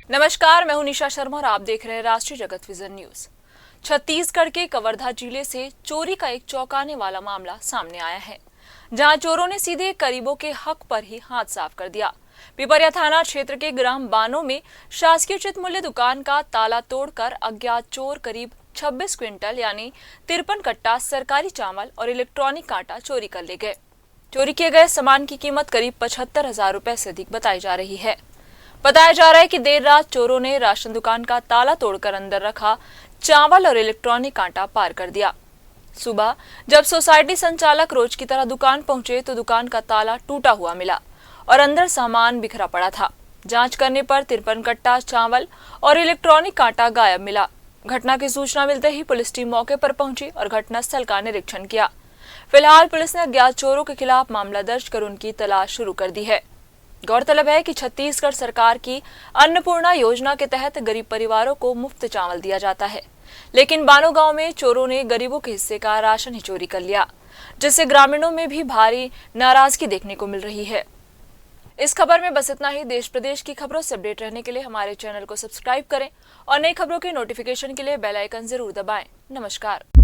नमस्कार, मैं हूं निशा शर्मा और आप देख रहे हैं राष्ट्रीय जगत विजन न्यूज। छत्तीसगढ़ के कवर्धा जिले से चोरी का एक चौंकाने वाला मामला सामने आया है, जहां चोरों ने सीधे गरीबों के हक पर ही हाथ साफ कर दिया। पिपरिया थाना क्षेत्र के ग्राम बानो में शासकीय उचित मूल्य दुकान का ताला तोड़कर अज्ञात चोर करीब 26 क्विंटल यानी 53 कट्टा सरकारी चावल और इलेक्ट्रॉनिक कांटा चोरी कर ले गए। चोरी किए गए सामान की कीमत करीब 75,000 रुपए से अधिक बताई जा रही है। बताया जा रहा है कि देर रात चोरों ने राशन दुकान का ताला तोड़कर अंदर रखा चावल और इलेक्ट्रॉनिक कांटा पार कर दिया। सुबह जब सोसाइटी संचालक रोज की तरह दुकान पहुंचे तो दुकान का ताला टूटा हुआ मिला और अंदर सामान बिखरा पड़ा था। जांच करने पर 53 कट्टा चावल और इलेक्ट्रॉनिक कांटा गायब मिला। घटना की सूचना मिलते ही पुलिस टीम मौके पर पहुंची और घटनास्थल का निरीक्षण किया। फिलहाल पुलिस ने अज्ञात चोरों के खिलाफ मामला दर्ज कर उनकी तलाश शुरू कर दी है। गौरतलब है कि छत्तीसगढ़ सरकार की अन्नपूर्णा योजना के तहत गरीब परिवारों को मुफ्त चावल दिया जाता है, लेकिन बानो गांव में चोरों ने गरीबों के हिस्से का राशन ही चोरी कर लिया, जिससे ग्रामीणों में भी भारी नाराजगी देखने को मिल रही है। इस खबर में बस इतना ही। देश प्रदेश की खबरों से अपडेट रहने के लिए हमारे चैनल को सब्सक्राइब करें और नई खबरों की नोटिफिकेशन के लिए बेल आइकन जरूर दबाएं। नमस्कार।